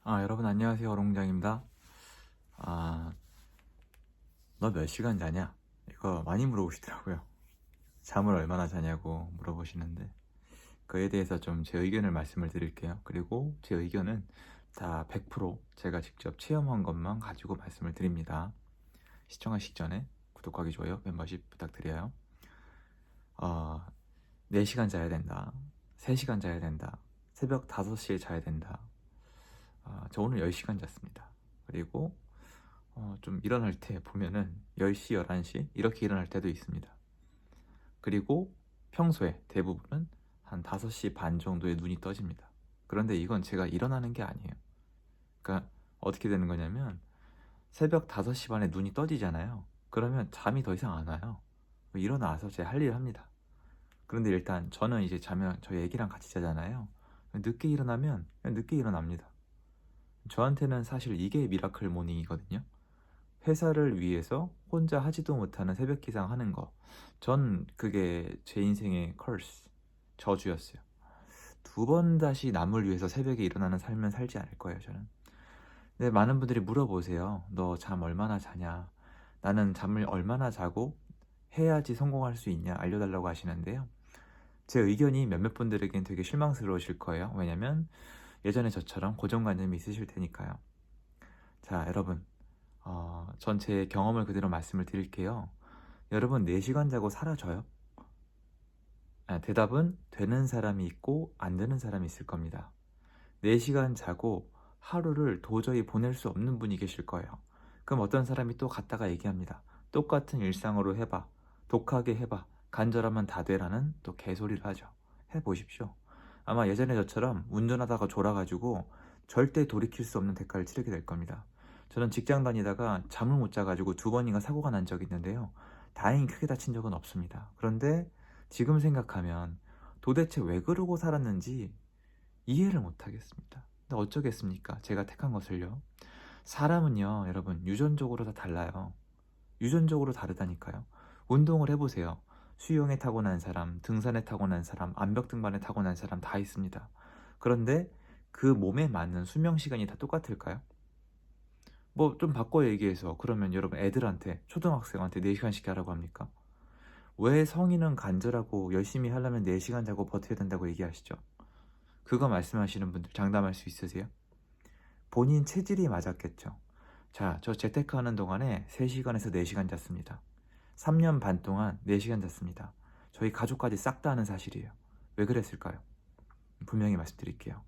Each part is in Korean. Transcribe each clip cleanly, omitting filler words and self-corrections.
여러분 안녕하세요. 어롱장입니다. 너 몇 시간 자냐? 이거 많이 물어보시더라고요. 잠을 얼마나 자냐고 물어보시는데 그에 대해서 좀 제 의견을 말씀을 드릴게요. 그리고 제 의견은 다 100% 제가 직접 체험한 것만 가지고 말씀을 드립니다. 시청하시기 전에 구독하기, 좋아요, 멤버십 부탁드려요. 4시간 자야 된다. 3시간 자야 된다. 새벽 5시에 자야 된다. 저 오늘 10시간 잤습니다. 그리고 좀 일어날 때 보면은 10시, 11시 이렇게 일어날 때도 있습니다. 그리고 평소에 대부분은 한 5시 반 정도에 눈이 떠집니다. 그런데 이건 제가 일어나는 게 아니에요. 그러니까 어떻게 되는 거냐면 새벽 5시 반에 눈이 떠지잖아요. 그러면 잠이 더 이상 안 와요. 일어나서 제 할 일을 합니다. 그런데 일단 저는 이제 자면 저희 애기랑 같이 자잖아요. 늦게 일어나면 그냥 늦게 일어납니다. 저한테는 사실 이게 미라클 모닝이거든요. 회사를 위해서 혼자 하지도 못하는 새벽 기상 하는 거. 전 그게 제 인생의 curse, 저주였어요. 2번 다시 남을 위해서 새벽에 일어나는 삶은 살지 않을 거예요, 저는. 근데 많은 분들이 물어보세요. 너 잠 얼마나 자냐? 나는 잠을 얼마나 자고 해야지 성공할 수 있냐? 알려달라고 하시는데요. 제 의견이 몇몇 분들에겐 되게 실망스러우실 거예요. 왜냐면 예전에 저처럼 고정관념이 있으실 테니까요. 자, 여러분. 전 제 경험을 그대로 말씀을 드릴게요. 여러분 4시간 자고 사라져요? 대답은 되는 사람이 있고 안 되는 사람이 있을 겁니다. 4시간 자고 하루를 도저히 보낼 수 없는 분이 계실 거예요. 그럼 어떤 사람이 또 갔다가 얘기합니다. 똑같은 일상으로 해봐. 독하게 해봐. 간절하면 다 되라는 또 개소리를 하죠. 해보십시오. 아마 예전에 저처럼 운전하다가 졸아가지고 절대 돌이킬 수 없는 대가를 치르게 될 겁니다. 저는 직장 다니다가 잠을 못 자가지고 2번인가 사고가 난 적이 있는데요. 다행히 크게 다친 적은 없습니다. 그런데 지금 생각하면 도대체 왜 그러고 살았는지 이해를 못 하겠습니다. 근데 어쩌겠습니까? 제가 택한 것을요. 사람은요, 여러분, 유전적으로 다 달라요. 유전적으로 다르다니까요. 운동을 해보세요. 수영에 타고난 사람, 등산에 타고난 사람, 암벽 등반에 타고난 사람 다 있습니다. 그런데 그 몸에 맞는 수명 시간이 다 똑같을까요? 뭐 좀 바꿔 얘기해서 그러면 여러분 애들한테, 초등학생한테 4시간씩 하라고 합니까? 왜 성인은 간절하고 열심히 하려면 4시간 자고 버텨야 된다고 얘기하시죠? 그거 말씀하시는 분들 장담할 수 있으세요? 본인 체질이 맞았겠죠. 자, 저 재테크하는 동안에 3시간에서 4시간 잤습니다. 3년 반 동안 4시간 잤습니다. 저희 가족까지 싹 다 아는 사실이에요. 왜 그랬을까요? 분명히 말씀드릴게요.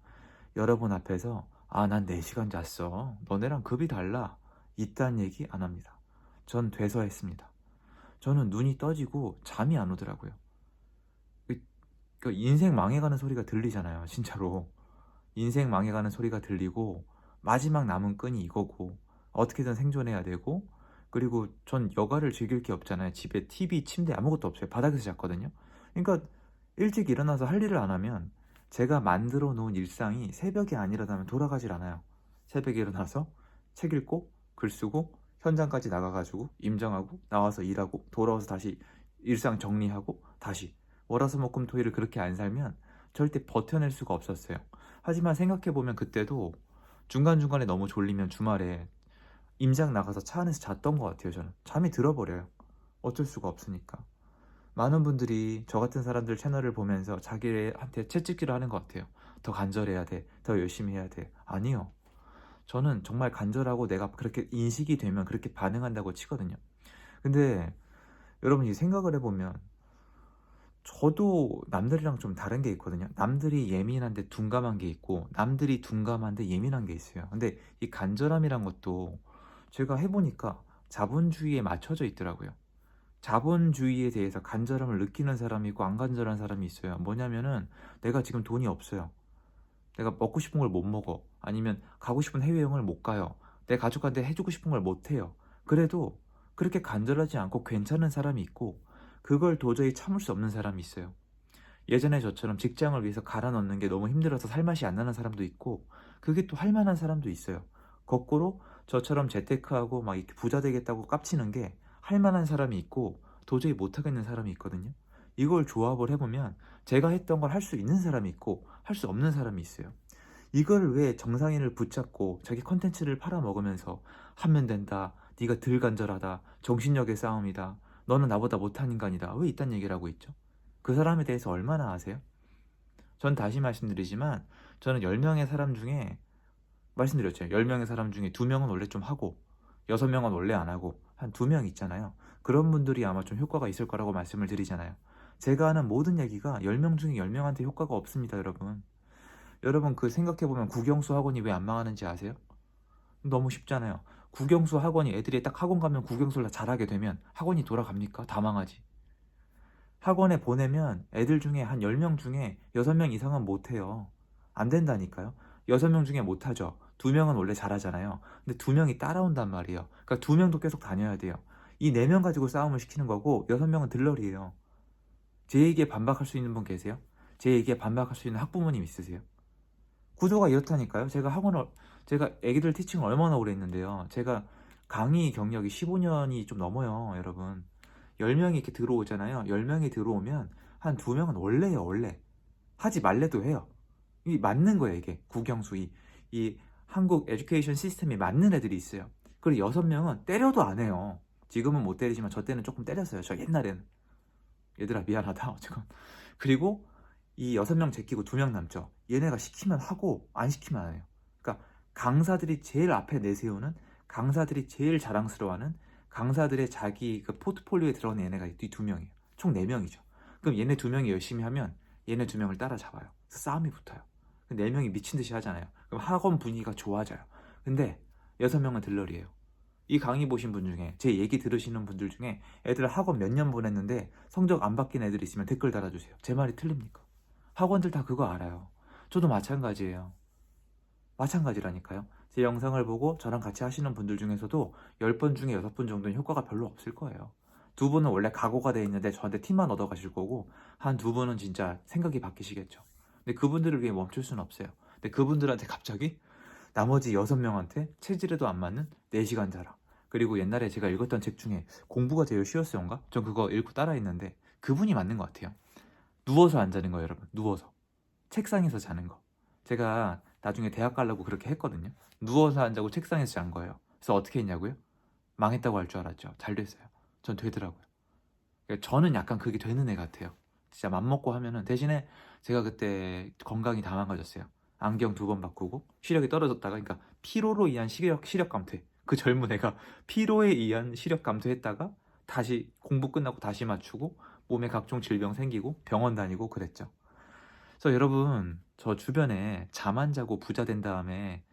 여러분 앞에서 난 4시간 잤어. 너네랑 급이 달라. 이딴 얘기 안 합니다. 전 돼서 했습니다. 저는 눈이 떠지고 잠이 안 오더라고요. 그 인생 망해가는 소리가 들리잖아요. 진짜로. 인생 망해가는 소리가 들리고 마지막 남은 끈이 이거고 어떻게든 생존해야 되고, 그리고 전 여가를 즐길 게 없잖아요. 집에 TV, 침대 아무것도 없어요. 바닥에서 잤거든요. 그러니까 일찍 일어나서 할 일을 안 하면 제가 만들어 놓은 일상이 새벽에 안 일어나면 돌아가질 않아요. 새벽에 일어나서 책 읽고 글 쓰고 현장까지 나가가지고 임장하고 나와서 일하고 돌아와서 다시 일상 정리하고 다시 월화수목금토일을 그렇게 안 살면 절대 버텨낼 수가 없었어요. 하지만 생각해보면 그때도 중간중간에 너무 졸리면 주말에 임장 나가서 차 안에서 잤던 것 같아요. 저는 잠이 들어버려요. 어쩔 수가 없으니까. 많은 분들이 저 같은 사람들 채널을 보면서 자기한테 채찍질을 하는 것 같아요. 더 간절해야 돼. 더 열심히 해야 돼. 아니요. 저는 정말 간절하고 내가 그렇게 인식이 되면 그렇게 반응한다고 치거든요. 근데 여러분이 생각을 해보면 저도 남들이랑 좀 다른 게 있거든요. 남들이 예민한데 둔감한 게 있고 남들이 둔감한데 예민한 게 있어요. 근데 이 간절함이란 것도 제가 해보니까 자본주의에 맞춰져 있더라고요. 자본주의에 대해서 간절함을 느끼는 사람이 있고 안 간절한 사람이 있어요. 뭐냐면은 내가 지금 돈이 없어요. 내가 먹고 싶은 걸 못 먹어. 아니면 가고 싶은 해외여행을 못 가요. 내 가족한테 해주고 싶은 걸 못 해요. 그래도 그렇게 간절하지 않고 괜찮은 사람이 있고 그걸 도저히 참을 수 없는 사람이 있어요. 예전에 저처럼 직장을 위해서 갈아 넣는 게 너무 힘들어서 살맛이 안 나는 사람도 있고 그게 또 할 만한 사람도 있어요. 거꾸로 저처럼 재테크하고 막 이렇게 부자 되겠다고 깝치는 게 할 만한 사람이 있고 도저히 못 하겠는 사람이 있거든요. 이걸 조합을 해보면 제가 했던 걸 할 수 있는 사람이 있고 할 수 없는 사람이 있어요. 이걸 왜 정상인을 붙잡고 자기 컨텐츠를 팔아먹으면서 하면 된다, 네가 덜 간절하다, 정신력의 싸움이다, 너는 나보다 못한 인간이다, 왜 이딴 얘기를 하고 있죠? 그 사람에 대해서 얼마나 아세요? 전 다시 말씀드리지만 저는 10명의 사람 중에, 말씀드렸죠, 10명의 사람 중에 2명은 원래 좀 하고 6명은 원래 안 하고 한 2명 있잖아요. 그런 분들이 아마 좀 효과가 있을 거라고 말씀을 드리잖아요. 제가 하는 모든 얘기가 10명 중에 10명한테 효과가 없습니다, 여러분. 여러분, 그 생각해보면 국영수 학원이 왜 안 망하는지 아세요? 너무 쉽잖아요. 국영수 학원이, 애들이 딱 학원 가면 국영수를 다 잘하게 되면 학원이 돌아갑니까? 다 망하지. 학원에 보내면 애들 중에 한 10명 중에 6명 이상은 못해요. 안 된다니까요. 6명 중에 못하죠. 2명은 원래 잘하잖아요. 근데 2명이 따라온단 말이에요. 그러니까 2명도 계속 다녀야 돼요. 이 4명 가지고 싸움을 시키는 거고 6명은 들러리예요. 제 얘기에 반박할 수 있는 분 계세요? 제 얘기에 반박할 수 있는 학부모님 있으세요? 구조가 이렇다니까요. 제가 애기들 티칭을 얼마나 오래 했는데요. 제가 강의 경력이 15년이 좀 넘어요, 여러분. 10명이 이렇게 들어오잖아요. 10명이 들어오면 한 2명은 원래요, 원래. 하지 말래도 해요. 이 맞는 거예요, 이게. 국영수, 이 한국 에듀케이션 시스템이 맞는 애들이 있어요. 그리고 6명은 때려도 안 해요. 지금은 못 때리지만 저 때는 조금 때렸어요. 저 옛날에는. 얘들아, 미안하다. 어쨌건. 그리고 이 6명 제끼고 2명 남죠. 얘네가 시키면 하고 안 시키면 안 해요. 그러니까 강사들이 제일 앞에 내세우는, 강사들이 제일 자랑스러워하는, 강사들의 자기 그 포트폴리오에 들어가는 얘네가 이 2명이에요. 총 4명이죠. 그럼 얘네 2명이 열심히 하면 얘네 2명을 따라잡아요. 그래서 싸움이 붙어요. 4명이 미친 듯이 하잖아요. 그럼 학원 분위기가 좋아져요. 근데 6명은 들러리예요. 이 강의 보신 분 중에, 제 얘기 들으시는 분들 중에 애들 학원 몇 년 보냈는데 성적 안 바뀐 애들 있으면 댓글 달아주세요. 제 말이 틀립니까? 학원들 다 그거 알아요. 저도 마찬가지예요. 마찬가지라니까요. 제 영상을 보고 저랑 같이 하시는 분들 중에서도 10번 중에 6번 정도는 효과가 별로 없을 거예요. 2분은 원래 각오가 돼 있는데 저한테 팁만 얻어 가실 거고, 한 2분은 진짜 생각이 바뀌시겠죠. 근데 그분들을 위해 멈출 수는 없어요. 근데 그분들한테 갑자기 나머지 6명한테 체질에도 안 맞는 4시간 자라, 그리고 옛날에 제가 읽었던 책 중에 공부가 제일 쉬웠어요인가? 전 그거 읽고 따라했는데 그분이 맞는 것 같아요. 누워서 안 자는 거예요, 여러분. 누워서. 책상에서 자는 거. 제가 나중에 대학 가려고 그렇게 했거든요. 누워서 안 자고 책상에서 잔 거예요. 그래서 어떻게 했냐고요? 망했다고 할 줄 알았죠. 잘 됐어요. 전 되더라고요. 그러니까 저는 약간 그게 되는 애 같아요. 진짜 맘먹고 하면은. 대신에 제가 그때 건강이 다 망가졌어요. 안경 2번 바꾸고 시력이 떨어졌다가, 그러니까 피로로 인한 시력 감퇴. 그 젊은 애가 피로에 의한 시력 감퇴했다가 다시 공부 끝나고 다시 맞추고 몸에 각종 질병 생기고 병원 다니고 그랬죠. 그래서 여러분, 저 주변에 잠 안 자고 부자 된 다음에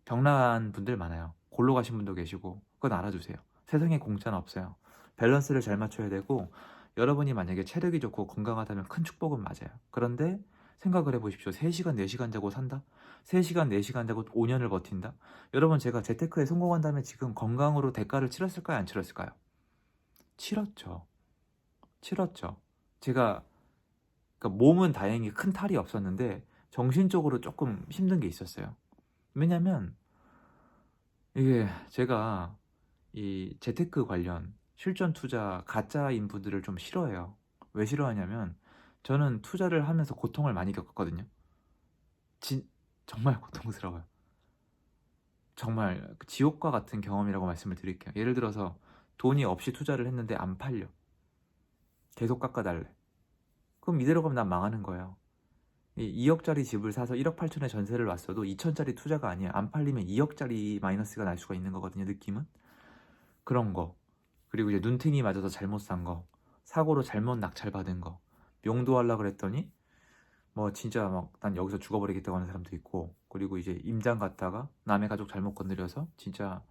병난 분들 많아요. 골로 가신 분도 계시고. 그건 알아두세요. 세상에 공짜는 없어요. 밸런스를 잘 맞춰야 되고, 여러분이 만약에 체력이 좋고 건강하다면 큰 축복은 맞아요. 그런데 생각을 해보십시오. 3시간, 4시간 자고 산다? 3시간, 4시간 자고 5년을 버틴다? 여러분, 제가 재테크에 성공한다면 지금 건강으로 대가를 치렀을까요? 안 치렀을까요? 치렀죠. 치렀죠. 제가, 그러니까 몸은 다행히 큰 탈이 없었는데 정신적으로 조금 힘든 게 있었어요. 왜냐면 이게 제가 이 재테크 관련 실전 투자 가짜인 분들을 좀 싫어해요. 왜 싫어하냐면 저는 투자를 하면서 고통을 많이 겪었거든요. 진 정말 고통스러워요. 정말 그 지옥과 같은 경험이라고 말씀을 드릴게요. 예를 들어서 돈이 없이 투자를 했는데 안 팔려. 계속 깎아달래. 그럼 이대로 가면 난 망하는 거예요. 2억짜리 집을 사서 1억 8천에 전세를 놨어도 2천짜리 투자가 아니에요. 안 팔리면 2억짜리 마이너스가 날 수가 있는 거거든요, 느낌은. 그런 거. 그리고 이제 눈탱이 맞아서 잘못 산 거. 사고로 잘못 낙찰받은 거. 명도하려고 그랬더니 뭐 진짜 막 난 여기서 죽어버리겠다고 하는 사람도 있고, 그리고 이제 임장 갔다가 남의 가족 잘못 건드려서 진짜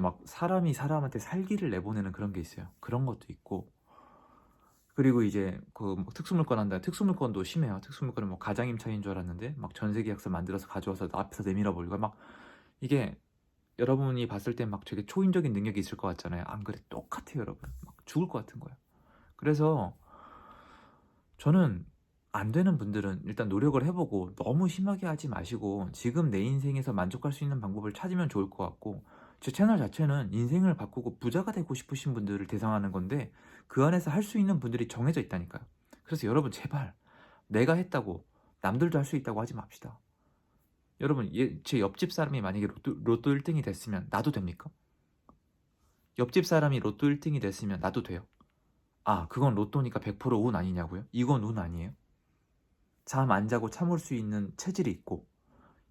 막 사람이 사람한테 살기를 내보내는 그런 게 있어요. 그런 것도 있고, 그리고 이제 그뭐 특수물건 한다. 특수물건도 심해요. 특수물건은 뭐 가장임차인 줄 알았는데 막 전세계약서 만들어서 가져와서 앞에서 내밀어 버리고, 막 이게 여러분이 봤을 땐 막 되게 초인적인 능력이 있을 것 같잖아요. 안 그래, 똑같아요, 여러분. 막 죽을 것 같은 거예요. 그래서 저는 안 되는 분들은 일단 노력을 해보고 너무 심하게 하지 마시고 지금 내 인생에서 만족할 수 있는 방법을 찾으면 좋을 것 같고, 제 채널 자체는 인생을 바꾸고 부자가 되고 싶으신 분들을 대상하는 건데 그 안에서 할 수 있는 분들이 정해져 있다니까요. 그래서 여러분, 제발 내가 했다고 남들도 할 수 있다고 하지 맙시다. 여러분, 제 옆집 사람이 만약에 로또 1등이 됐으면 나도 됩니까? 옆집 사람이 로또 1등이 됐으면 나도 돼요? 아, 그건 로또니까 100%운 아니냐고요? 이건 운 아니에요? 잠 안 자고 참을 수 있는 체질이 있고,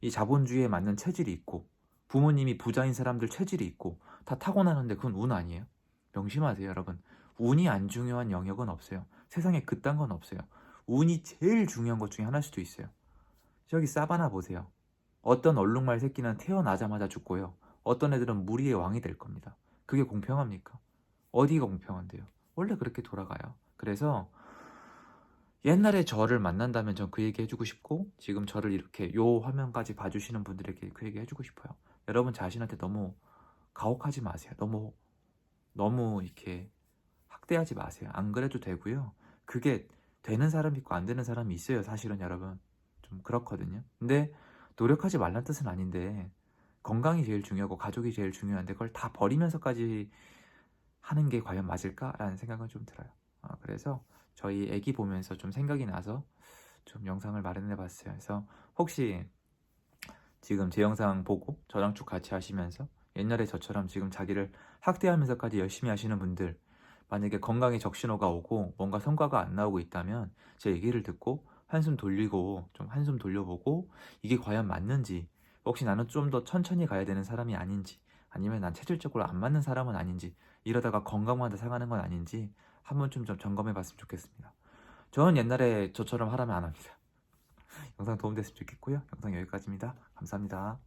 이 자본주의에 맞는 체질이 있고, 부모님이 부자인 사람들 체질이 있고, 다 타고나는데 그건 운 아니에요? 명심하세요, 여러분. 운이 안 중요한 영역은 없어요. 세상에 그딴 건 없어요. 운이 제일 중요한 것 중에 하나일 수도 있어요. 저기 사바나 보세요. 어떤 얼룩말 새끼는 태어나자마자 죽고요. 어떤 애들은 무리의 왕이 될 겁니다. 그게 공평합니까? 어디가 공평한데요? 원래 그렇게 돌아가요. 그래서 옛날에 저를 만난다면 전 그 얘기 해주고 싶고, 지금 저를 이렇게 요 화면까지 봐주시는 분들에게 그 얘기 해주고 싶어요. 여러분 자신한테 너무 가혹하지 마세요. 너무 이렇게 학대하지 마세요. 안 그래도 되고요. 그게 되는 사람이 있고 안 되는 사람이 있어요. 사실은 여러분 좀 그렇거든요. 근데 노력하지 말란 뜻은 아닌데, 건강이 제일 중요하고 가족이 제일 중요한데 그걸 다 버리면서까지 하는 게 과연 맞을까라는 생각은 좀 들어요. 그래서 저희 애기 보면서 좀 생각이 나서 좀 영상을 마련해 봤어요. 그래서 혹시 지금 제 영상 보고 저랑 쭉 같이 하시면서 옛날에 저처럼 지금 자기를 학대하면서까지 열심히 하시는 분들, 만약에 건강에 적신호가 오고 뭔가 성과가 안 나오고 있다면 제 얘기를 듣고 한숨 돌리고 좀 한숨 돌려보고, 이게 과연 맞는지, 혹시 나는 좀 더 천천히 가야 되는 사람이 아닌지, 아니면 난 체질적으로 안 맞는 사람은 아닌지, 이러다가 건강만 더 상하는 건 아닌지 한번 좀 점검해 봤으면 좋겠습니다. 저는 옛날에 저처럼 하라면 안 합니다. 영상 도움됐으면 좋겠고요. 영상 여기까지입니다. 감사합니다.